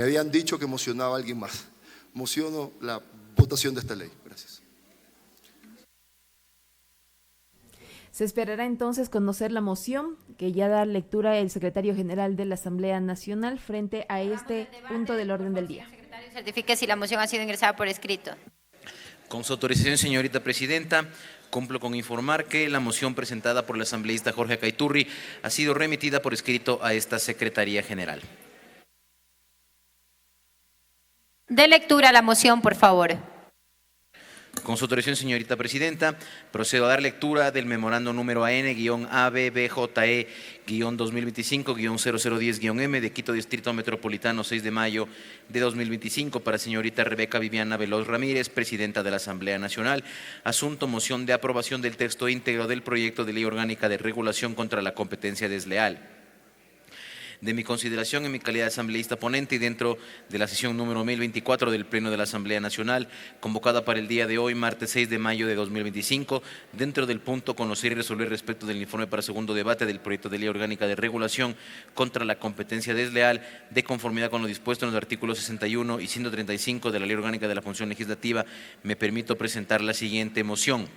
Me habían dicho que mocionaba a alguien más. Mociono la votación de esta ley. Gracias. Se esperará entonces conocer la moción que ya da lectura el secretario general de la Asamblea Nacional frente a este punto del orden del día. Secretario, certifique si la moción ha sido ingresada por escrito. Con su autorización, señorita presidenta, cumplo con informar que la moción presentada por el asambleísta Jorge Acaiturri ha sido remitida por escrito a esta Secretaría General. De lectura la moción, por favor. Con su autorización, señorita presidenta, procedo a dar lectura del memorando número AN-ABBJE-2025-0010-M de Quito Distrito Metropolitano 6 de mayo de 2025 para señorita Rebeca Viviana Veloz Ramírez, presidenta de la Asamblea Nacional. Asunto: moción de aprobación del texto íntegro del proyecto de ley orgánica de regulación contra la competencia desleal. De mi consideración en mi calidad de asambleísta ponente y dentro de la sesión número 1024 del Pleno de la Asamblea Nacional, convocada para el día de hoy, martes 6 de mayo de 2025, dentro del punto conocer y resolver respecto del informe para segundo debate del proyecto de ley orgánica de regulación contra la competencia desleal, de conformidad con lo dispuesto en los artículos 61 y 135 de la Ley Orgánica de la Función Legislativa, me permito presentar la siguiente moción: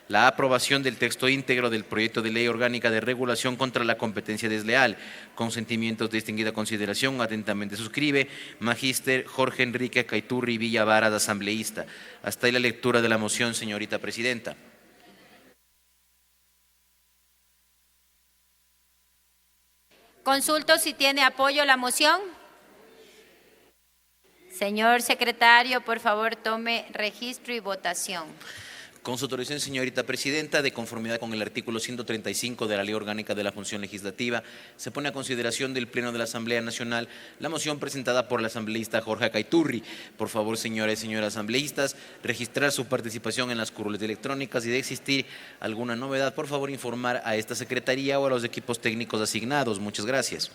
la aprobación del texto íntegro del proyecto de ley orgánica de regulación contra la competencia desleal. Con sentimientos de distinguida consideración, atentamente suscribe Magíster Jorge Enrique Acaiturri Villavara, asambleísta. Hasta ahí la lectura de la moción, señorita presidenta. Consulto si tiene apoyo la moción. Señor secretario, por favor, tome registro y votación. Con su autorización, señorita presidenta, de conformidad con el artículo 135 de la Ley Orgánica de la Función Legislativa, se pone a consideración del Pleno de la Asamblea Nacional la moción presentada por el asambleísta Jorge Acaiturri. Por favor, señores y señoras asambleístas, registrar su participación en las curules electrónicas y de existir alguna novedad, por favor, informar a esta secretaría o a los equipos técnicos asignados. Muchas gracias.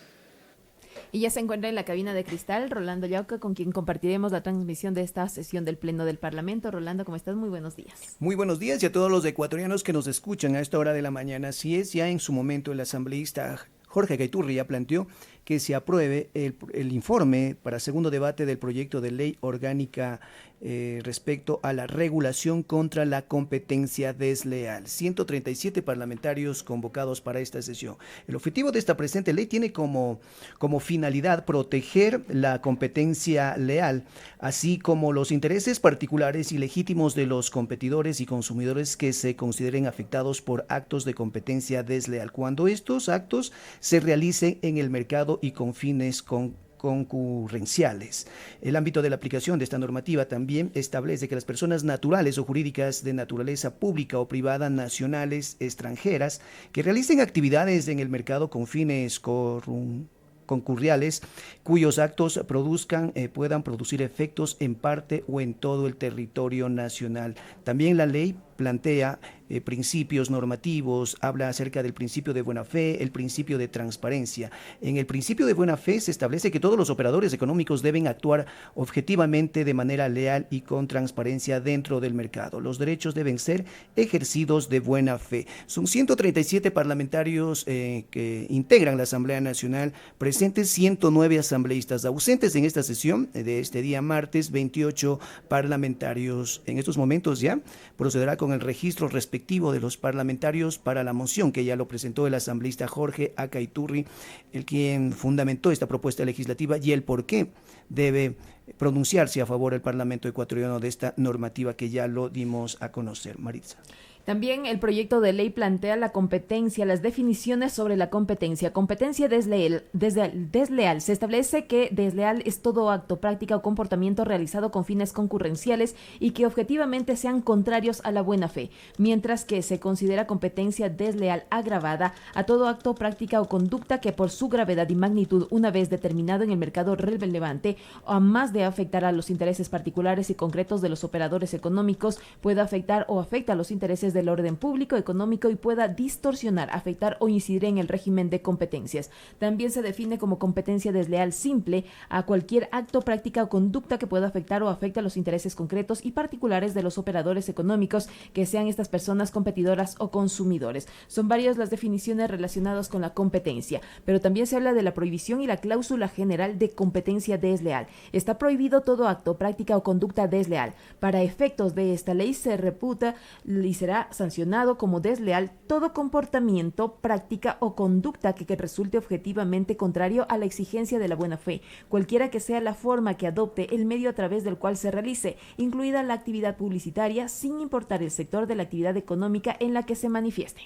Y ya se encuentra en la cabina de cristal Rolando Yauca, con quien compartiremos la transmisión de esta sesión del Pleno del Parlamento. Rolando, ¿cómo estás? Muy buenos días. Muy buenos días y a todos los ecuatorianos que nos escuchan a esta hora de la mañana. Así es, ya en su momento el asambleísta Jorge Acaiturri ya planteó que se apruebe el informe para segundo debate del proyecto de ley orgánica respecto a la regulación contra la competencia desleal. 137 parlamentarios convocados para esta sesión. El objetivo de esta presente ley tiene como finalidad proteger la competencia leal, así como los intereses particulares y legítimos de los competidores y consumidores que se consideren afectados por actos de competencia desleal, cuando estos actos se realicen en el mercado y con fines concurrenciales. El ámbito de la aplicación de esta normativa también establece que las personas naturales o jurídicas de naturaleza pública o privada, nacionales, extranjeras, que realicen actividades en el mercado con fines concurriales, cuyos actos puedan producir efectos en parte o en todo el territorio nacional. También la ley plantea principios normativos, habla acerca del principio de buena fe, el principio de transparencia. En el principio de buena fe se establece que todos los operadores económicos deben actuar objetivamente de manera leal y con transparencia dentro del mercado. Los derechos deben ser ejercidos de buena fe. Son 137 parlamentarios que integran la Asamblea Nacional, presentes 109 asambleístas, ausentes en esta sesión de este día martes, 28 parlamentarios. En estos momentos ya procederá con el registro respectivo de los parlamentarios para la moción que ya lo presentó el asambleísta Jorge Acaiturri, el quien fundamentó esta propuesta legislativa y el por qué debe pronunciarse a favor del Parlamento ecuatoriano de esta normativa que ya lo dimos a conocer. Maritza. También el proyecto de ley plantea la competencia, las definiciones sobre la competencia. Competencia desleal. Se establece que desleal es todo acto, práctica o comportamiento realizado con fines concurrenciales y que objetivamente sean contrarios a la buena fe, mientras que se considera competencia desleal agravada a todo acto, práctica o conducta que por su gravedad y magnitud, una vez determinado en el mercado relevante, a más de afectar a los intereses particulares y concretos de los operadores económicos, puede afectar o afecta a los intereses del orden público, económico y pueda distorsionar, afectar o incidir en el régimen de competencias. También se define como competencia desleal simple a cualquier acto, práctica o conducta que pueda afectar o afecte a los intereses concretos y particulares de los operadores económicos, que sean estas personas competidoras o consumidores. Son varias las definiciones relacionadas con la competencia, pero también se habla de la prohibición y la cláusula general de competencia desleal. Está prohibido todo acto, práctica o conducta desleal. Para efectos de esta ley se reputa y será sancionado como desleal todo comportamiento, práctica o conducta que resulte objetivamente contrario a la exigencia de la buena fe, cualquiera que sea la forma que adopte el medio a través del cual se realice, incluida la actividad publicitaria, sin importar el sector de la actividad económica en la que se manifieste.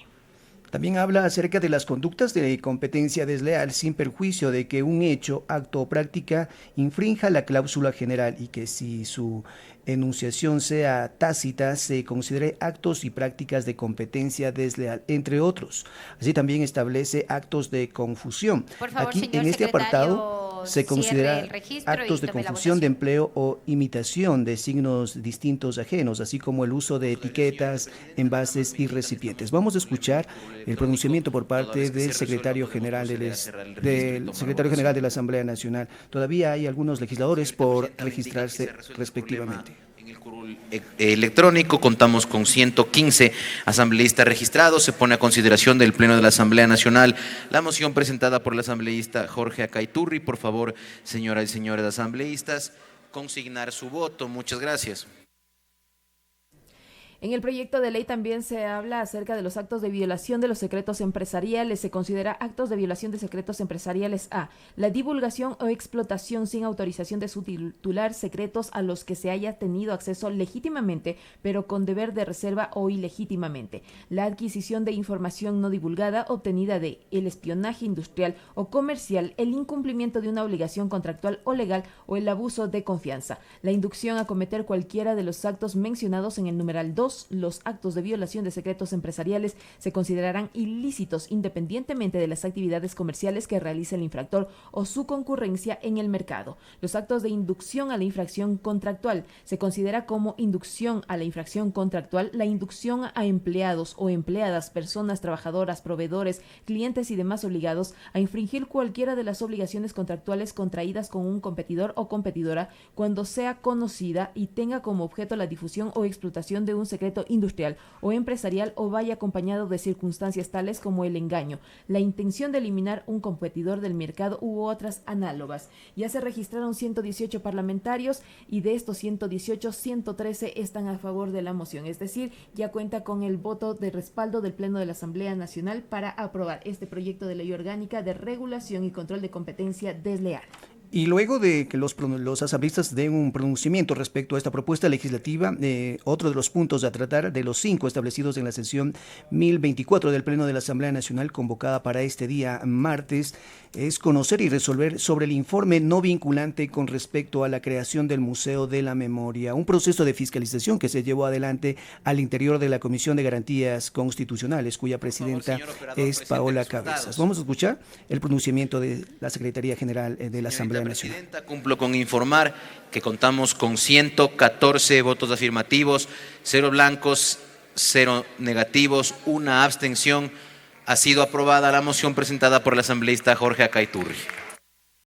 También habla acerca de las conductas de competencia desleal sin perjuicio de que un hecho, acto o práctica infrinja la cláusula general y que si su enunciación sea tácita se considere actos y prácticas de competencia desleal, entre otros. Así también establece actos de confusión. Por favor, aquí señor en este secretario, apartado se cierre considera el registro actos y de tome la confusión de votación. empleo o imitación de signos distintos ajenos, así como el uso de etiquetas, envases y recipientes. Vamos a escuchar el pronunciamiento por parte del secretario general de la Asamblea Nacional. Todavía hay algunos legisladores por registrarse respectivamente. En el curul electrónico contamos con 115 asambleístas registrados. Se pone a consideración del Pleno de la Asamblea Nacional la moción presentada por el asambleísta Jorge Acaiturri. Por favor, señoras y señores asambleístas, consignar su voto. Muchas gracias. En el proyecto de ley también se habla acerca de los actos de violación de los secretos empresariales. Se considera actos de violación de secretos empresariales a la divulgación o explotación sin autorización de su titular secretos a los que se haya tenido acceso legítimamente, pero con deber de reserva o ilegítimamente, la adquisición de información no divulgada obtenida de el espionaje industrial o comercial, el incumplimiento de una obligación contractual o legal o el abuso de confianza, la inducción a cometer cualquiera de los actos mencionados en el numeral 2. Los actos de violación de secretos empresariales se considerarán ilícitos independientemente de las actividades comerciales que realice el infractor o su concurrencia en el mercado. Los actos de inducción a la infracción contractual se considera como inducción a la infracción contractual la inducción a empleados o empleadas, personas trabajadoras, proveedores, clientes y demás obligados a infringir cualquiera de las obligaciones contractuales contraídas con un competidor o competidora cuando sea conocida y tenga como objeto la difusión o explotación de un secreto industrial o empresarial o vaya acompañado de circunstancias tales como el engaño, la intención de eliminar un competidor del mercado u otras análogas. Ya se registraron 118 parlamentarios y de estos 118, 113 están a favor de la moción, es decir, ya cuenta con el voto de respaldo del Pleno de la Asamblea Nacional para aprobar este proyecto de ley orgánica de regulación y control de competencia desleal. Y luego de que los asambleístas den un pronunciamiento respecto a esta propuesta legislativa, otro de los puntos a tratar de los 5 establecidos en la sesión 1024 del Pleno de la Asamblea Nacional convocada para este día martes es conocer y resolver sobre el informe no vinculante con respecto a la creación del Museo de la Memoria, un proceso de fiscalización que se llevó adelante al interior de la Comisión de Garantías Constitucionales, cuya presidenta es Paola Cabezas. Vamos a escuchar el pronunciamiento de la Secretaría General de la Asamblea Nacional. Presidenta, cumplo con informar que contamos con 114 votos afirmativos, 0 blancos, 0 negativos, 1 abstención. Ha sido aprobada la moción presentada por el asambleísta Jorge Acaiturri.